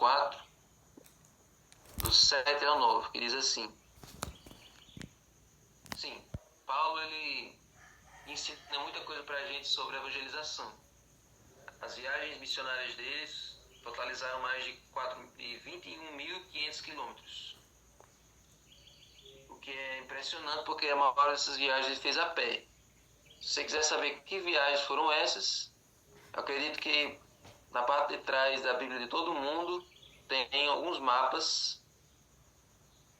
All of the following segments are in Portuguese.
4, do 7 ao 9, que diz assim: sim, Paulo ele ensina muita coisa para a gente sobre evangelização. As viagens missionárias deles totalizaram mais de 21.500 quilômetros, o que é impressionante porque a maior dessas viagens ele fez a pé. Se você quiser saber que viagens foram essas, eu acredito que na parte de trás da Bíblia de todo mundo tem alguns mapas.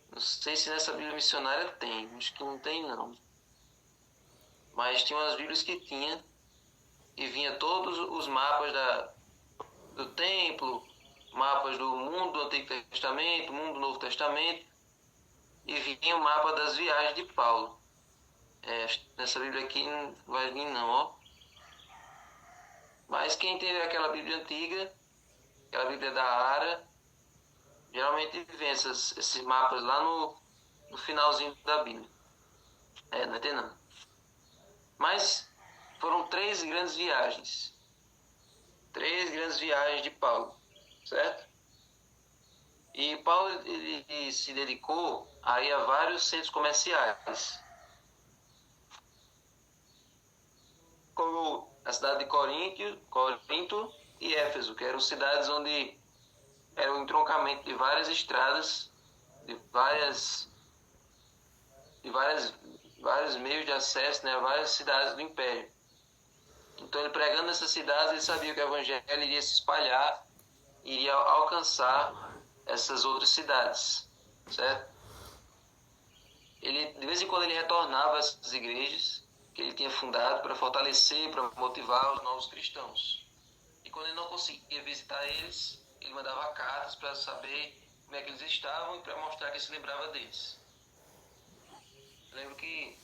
Não sei se nessa Bíblia missionária tem, acho que não tem não. Mas tinha umas Bíblias que tinha, e vinha todos os mapas do templo, mapas do mundo do Antigo Testamento, mundo do Novo Testamento, e vinha o mapa das viagens de Paulo. Nessa Bíblia aqui não vai vir não, ó. Mas quem teve aquela Bíblia antiga, aquela Bíblia da Ara, geralmente vem esses mapas lá no finalzinho da Bíblia. Não tem não. Mas foram 3 grandes viagens. 3 grandes viagens de Paulo, certo? E Paulo ele se dedicou a ir a vários centros comerciais, como a cidade de Corinto e Éfeso, que eram cidades onde era o entroncamento de várias estradas, de vários meios de acesso, né, a várias cidades do Império. Então ele pregando nessas cidades, ele sabia que o evangelho iria se espalhar, iria alcançar essas outras cidades, certo? De vez em quando ele retornava a essas igrejas que ele tinha fundado para fortalecer, para motivar os novos cristãos. E quando ele não conseguia visitar eles, ele mandava cartas para saber como é que eles estavam e para mostrar que ele se lembrava deles. Eu lembro que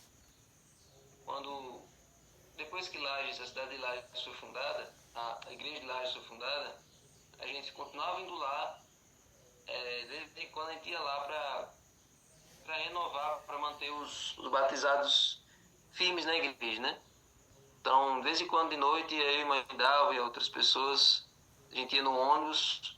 depois que Lages, a cidade de Lages foi fundada, a igreja de Lages foi fundada, a gente continuava indo lá, desde quando a gente ia lá para renovar, para manter os batizados firmes na igreja, né? Então, desde quando de noite, eu e mãe Dalva e outras pessoas, a gente ia no ônibus,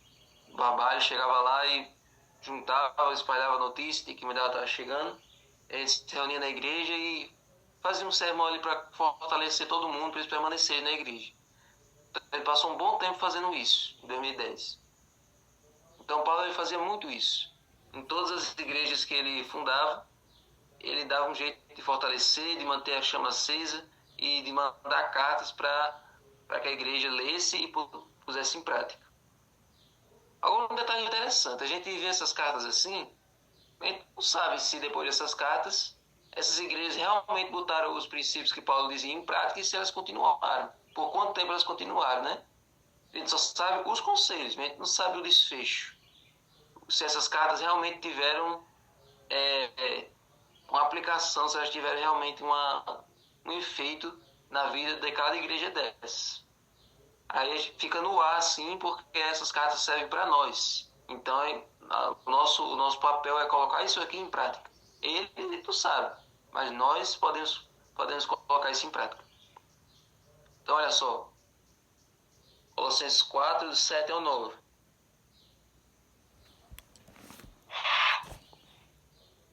o trabalho, chegava lá e juntava, espalhava notícia de que mãe Dalva estava chegando, a gente se reunia na igreja e fazia um sermão ali para fortalecer todo mundo, para eles permanecerem na igreja. Então, ele passou um bom tempo fazendo isso, em 2010. Então, Paulo ele fazia muito isso. Em todas as igrejas que ele fundava, ele dava um jeito de fortalecer, de manter a chama acesa e de mandar cartas para que a igreja lesse e pusesse em prática. Agora, um detalhe interessante, a gente vê essas cartas assim, a gente não sabe se depois dessas cartas, essas igrejas realmente botaram os princípios que Paulo dizia em prática e se elas continuaram. Por quanto tempo elas continuaram, né? A gente só sabe os conselhos, mas a gente não sabe o desfecho. Se essas cartas realmente tiveram uma aplicação, se elas tiveram realmente um efeito na vida de cada igreja dessas. Aí a gente fica no ar, assim, porque essas cartas servem para nós. Então, o nosso papel é colocar isso aqui em prática. Ele tu sabe, mas nós podemos colocar isso em prática. Então, olha só. Colossenses 4, do 7 ao 9.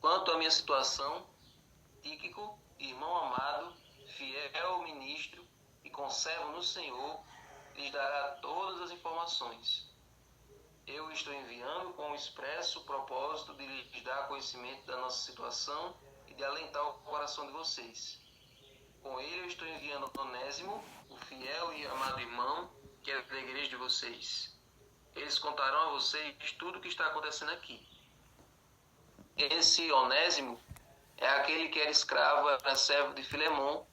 Quanto à minha situação, Tíquico, irmão amado, fiel ministro e conservo no Senhor, lhes dará todas as informações. Eu estou enviando com o expresso propósito de lhes dar conhecimento da nossa situação e de alentar o coração de vocês. Com ele eu estou enviando Onésimo, o fiel e amado irmão, que é da igreja de vocês. Eles contarão a vocês tudo o que está acontecendo aqui. Esse Onésimo é aquele que era escravo, era servo de Filemon,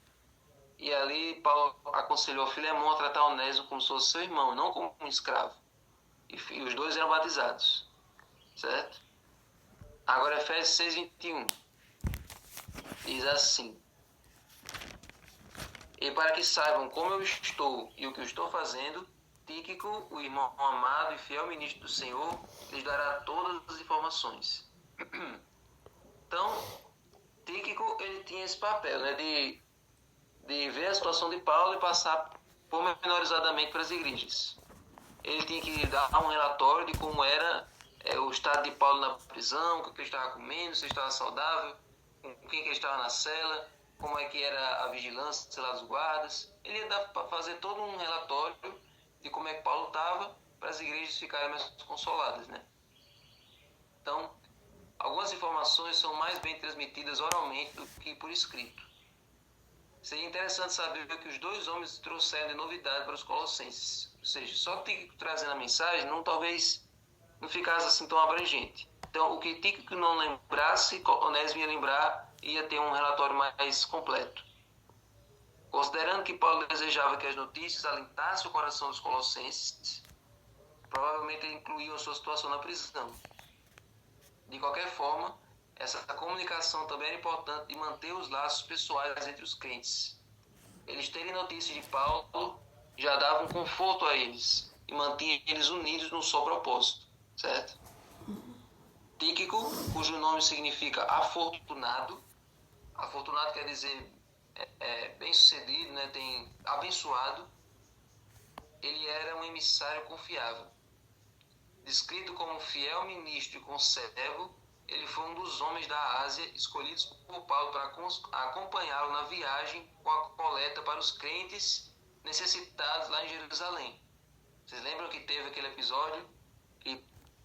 e ali Paulo aconselhou Filemon a tratar Onésimo como se fosse seu irmão, não como um escravo. E os dois eram batizados, certo? Agora Efésios 6, 21 diz assim: e para que saibam como eu estou e o que eu estou fazendo, Tíquico, o irmão amado e fiel ministro do Senhor, lhes dará todas as informações. Então, Tíquico ele tinha esse papel, né, de ver a situação de Paulo e passar pormenorizadamente para as igrejas. ele tinha que dar um relatório de como era o estado de Paulo na prisão, o que ele estava comendo, se ele estava saudável, com quem que ele estava na cela, como é que era a vigilância, sei lá, dos guardas. Ele ia dar para fazer todo um relatório de como é que Paulo estava, para as igrejas ficarem mais consoladas, né? Então, algumas informações são mais bem transmitidas oralmente do que por escrito. Seria interessante saber o que os dois homens trouxeram de novidade para os colossenses. Ou seja, só Tíquico trazendo a mensagem talvez não ficasse assim tão abrangente. Então, o que Tíquico não lembrasse, Onésimo ia lembrar e ia ter um relatório mais completo. Considerando que Paulo desejava que as notícias alentassem o coração dos colossenses, provavelmente ele incluiu a sua situação na prisão. De qualquer forma, essa comunicação também era importante de manter os laços pessoais entre os crentes. Eles terem notícias de Paulo já dava um conforto a eles e mantinha eles unidos num só propósito, certo? Tíquico, cujo nome significa afortunado, afortunado quer dizer bem-sucedido, né? Tem abençoado, ele era um emissário confiável. Descrito como um fiel ministro e conservo, ele foi um dos homens da Ásia escolhidos por Paulo para acompanhá-lo na viagem com a coleta para os crentes necessitados lá em Jerusalém. Vocês lembram que teve aquele episódio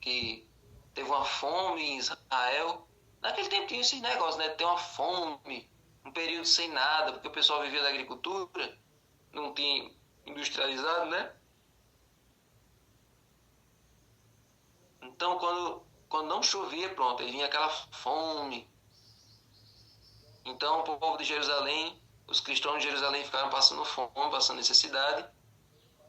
que teve uma fome em Israel? Naquele tempo tinha esse negócio, né? Ter uma fome, um período sem nada, porque o pessoal vivia da agricultura, não tinha industrializado, né? Então, quando não chovia, pronto, aí vinha aquela fome. Então, o povo de Jerusalém, os cristãos de Jerusalém ficaram passando fome, passando necessidade.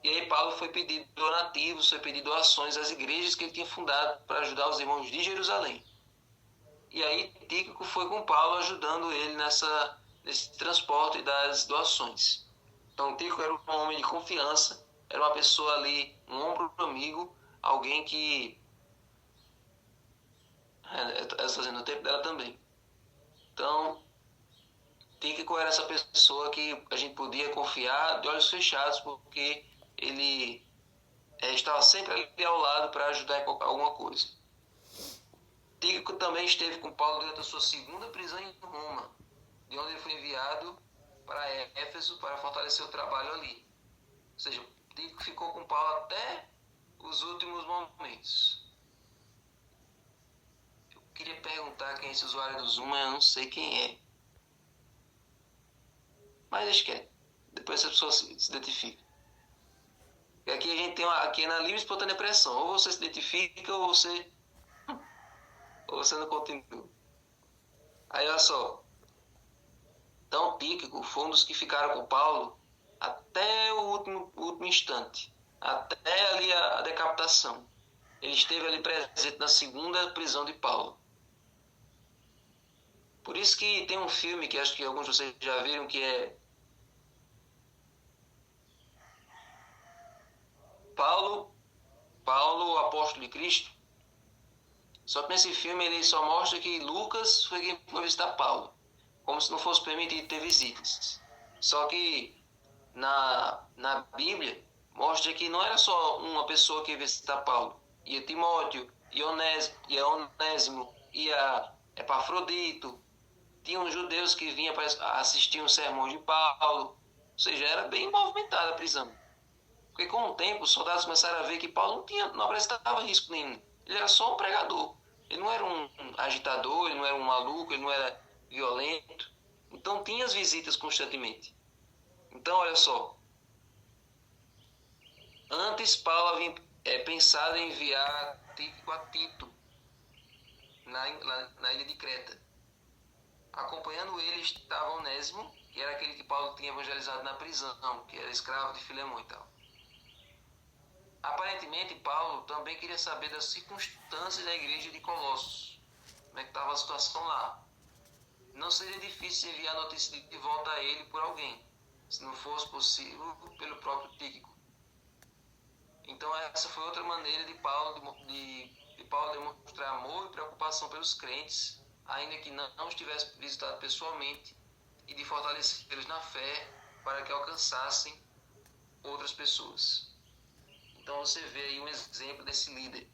E aí Paulo foi pedir donativos, foi pedir doações às igrejas que ele tinha fundado para ajudar os irmãos de Jerusalém. E aí Tíquico foi com Paulo ajudando ele nesse transporte das doações. Então Tíquico era um homem de confiança, era uma pessoa ali, um ombro amigo, alguém que... eu estou fazendo o tempo dela também. Então, Tíquico era essa pessoa que a gente podia confiar de olhos fechados, porque ele estava sempre ali ao lado para ajudar em alguma coisa. Tíquico também esteve com Paulo durante a sua segunda prisão em Roma, de onde ele foi enviado para Éfeso para fortalecer o trabalho ali. Ou seja, Tíquico ficou com Paulo até os últimos momentos. Eu queria perguntar quem é esse usuário do Zoom, mas eu não sei quem é. Mas deixa quieto. Depois essa pessoa se identifica. E aqui a gente tem aqui na livre e espontânea pressão. Ou você se identifica ou você não continua. Aí olha só. Então Tíquico foi um dos que ficaram com Paulo até o último instante. Até ali a decapitação. Ele esteve ali presente na segunda prisão de Paulo. Por isso que tem um filme que acho que alguns de vocês já viram, que é Paulo, o apóstolo de Cristo. Só que nesse filme ele só mostra que Lucas foi quem foi visitar Paulo, como se não fosse permitido ter visitas. Só que na Bíblia mostra que não era só uma pessoa que ia visitar Paulo. Ia Timóteo, ia Onésimo, ia Epafrodito. Tinham judeus que vinham para assistir um sermão de Paulo. Ou seja, era bem movimentada a prisão. Porque com o tempo os soldados começaram a ver que Paulo não apresentava risco nenhum. Ele era só um pregador. Ele não era um agitador, ele não era um maluco, ele não era violento. Então tinha as visitas constantemente. Então olha só. Antes Paulo havia pensado em enviar Tíquico a Tito na ilha de Creta. Acompanhando ele estava Onésimo, que era aquele que Paulo tinha evangelizado na prisão, que era escravo de Filemão e tal. Aparentemente, Paulo também queria saber das circunstâncias da igreja de Colossos. Como é que estava a situação lá. Não seria difícil enviar notícia de volta a ele por alguém, se não fosse possível pelo próprio Tíquico. Então essa foi outra maneira de Paulo demonstrar amor e preocupação pelos crentes, ainda que não estivesse visitado pessoalmente, e de fortalecê-los na fé para que alcançassem outras pessoas. Então você vê aí um exemplo desse líder,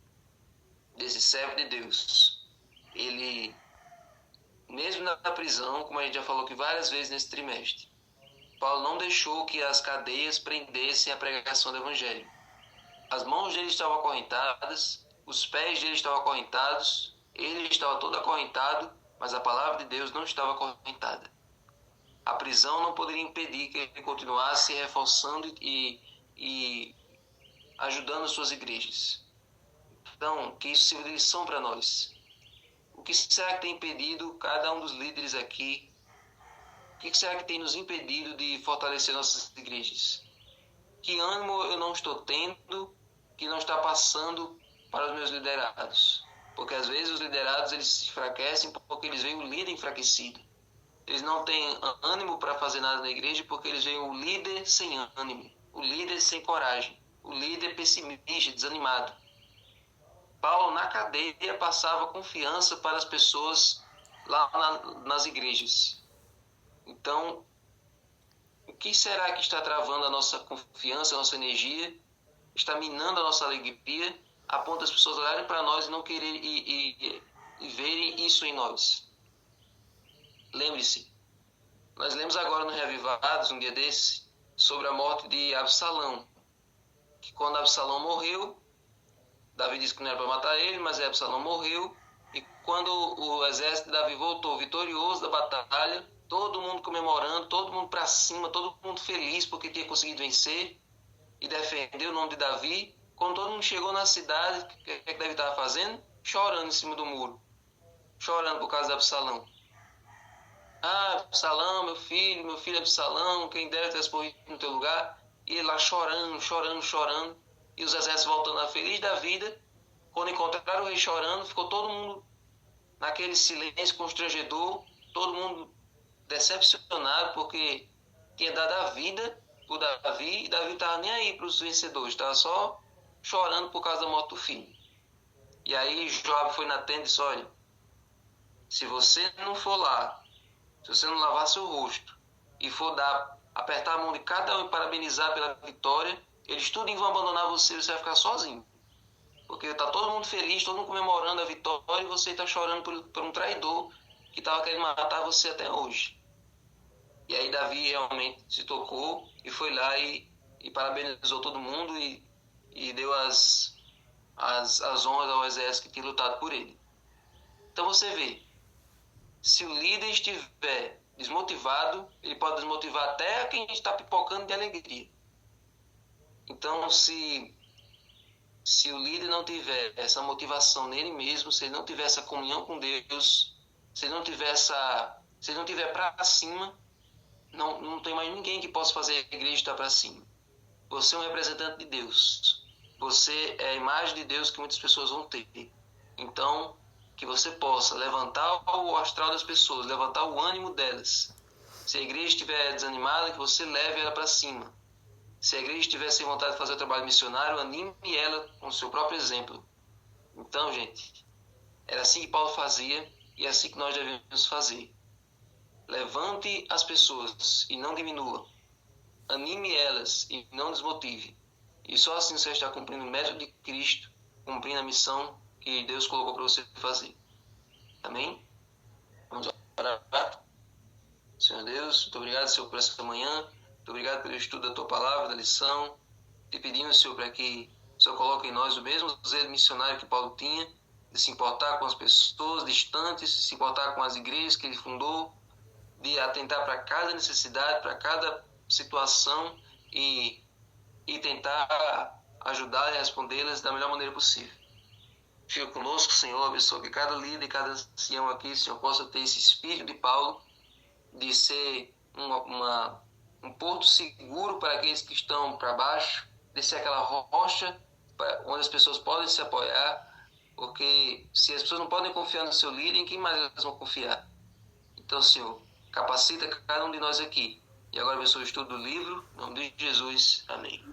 desse servo de Deus. Ele, mesmo na prisão, como a gente já falou que várias vezes nesse trimestre, Paulo não deixou que as cadeias prendessem a pregação do evangelho. As mãos dele estavam acorrentadas, os pés dele estavam acorrentados, ele estava todo acorrentado, mas a palavra de Deus não estava acorrentada. A prisão não poderia impedir que ele continuasse reforçando e ajudando suas igrejas. Então, que isso sirva de lição para nós. O que será que tem impedido cada um dos líderes aqui? O que será que tem nos impedido de fortalecer nossas igrejas? Que ânimo eu não estou tendo, que não está passando para os meus liderados? Porque às vezes os liderados eles se enfraquecem porque eles veem o líder enfraquecido. Eles não têm ânimo para fazer nada na igreja porque eles veem o líder sem ânimo, o líder sem coragem, o líder pessimista, desanimado. Paulo, na cadeia, passava confiança para as pessoas lá nas igrejas. Então, o que será que está travando a nossa confiança, a nossa energia? Está minando a nossa alegria, a ponto das pessoas olharem para nós e não quererem e verem isso em nós. Lembre-se, nós lemos agora no Reavivados, um dia desse, sobre a morte de Absalão. Que quando Absalão morreu, Davi disse que não era para matar ele, mas Absalão morreu. E quando o exército de Davi voltou vitorioso da batalha, todo mundo comemorando, todo mundo para cima, todo mundo feliz porque tinha conseguido vencer e defender o nome de Davi. Quando todo mundo chegou na cidade, o que Davi estava fazendo? Chorando em cima do muro. Chorando por causa de Absalão. Ah, Absalão, meu filho Absalão, quem dera tivesse morrido no teu lugar. E ele lá chorando. E os exércitos voltando a feliz da vida. Quando encontraram o rei chorando, ficou todo mundo naquele silêncio constrangedor, todo mundo decepcionado porque tinha dado a vida por Davi e Davi não estava nem aí para os vencedores, estava só chorando por causa da morte do filho. E aí Joabe foi na tenda e disse: olha, se você não for lá, se você não lavar seu rosto e for apertar a mão de cada um e parabenizar pela vitória, eles tudo vão abandonar você vai ficar sozinho. Porque está todo mundo feliz, todo mundo comemorando a vitória e você está chorando por um traidor que estava querendo matar você até hoje. E aí Davi realmente se tocou e foi lá e parabenizou todo mundo e deu as honras ao exército que tinha lutado por ele. Então você vê, se o líder estiver desmotivado, ele pode desmotivar até quem está pipocando de alegria. Então, se o líder não tiver essa motivação nele mesmo, se ele não tiver essa comunhão com Deus, se ele não tiver para cima, não tem mais ninguém que possa fazer a igreja estar para cima. Você é um representante de Deus. Você é a imagem de Deus que muitas pessoas vão ter. Então, que você possa levantar o astral das pessoas, levantar o ânimo delas. Se a igreja estiver desanimada, que você leve ela para cima. Se a igreja estiver sem vontade de fazer o trabalho missionário, anime ela com o seu próprio exemplo. Então, gente, era assim que Paulo fazia e é assim que nós devemos fazer. Levante as pessoas e não diminua. Anime elas e não desmotive. E só assim você está cumprindo o método de Cristo, cumprindo a missão que Deus colocou para você fazer. Amém? Vamos orar. Senhor Deus, muito obrigado, Senhor, por essa manhã. Muito obrigado pelo estudo da Tua Palavra, da lição. Te pedimos, Senhor, para que o Senhor coloque em nós o mesmo zelo missionário que Paulo tinha, de se importar com as pessoas distantes, de se importar com as igrejas que ele fundou, de atentar para cada necessidade, para cada situação e tentar ajudar e respondê-las da melhor maneira possível. Fica conosco, Senhor, abençoa que cada líder, cada ancião aqui, Senhor, possa ter esse espírito de Paulo, de ser um porto seguro para aqueles que estão para baixo, de ser aquela rocha onde as pessoas podem se apoiar, porque se as pessoas não podem confiar no seu líder, em quem mais elas vão confiar? Então, Senhor, capacita cada um de nós aqui. E agora abençoa o estudo do livro, em nome de Jesus. Amém.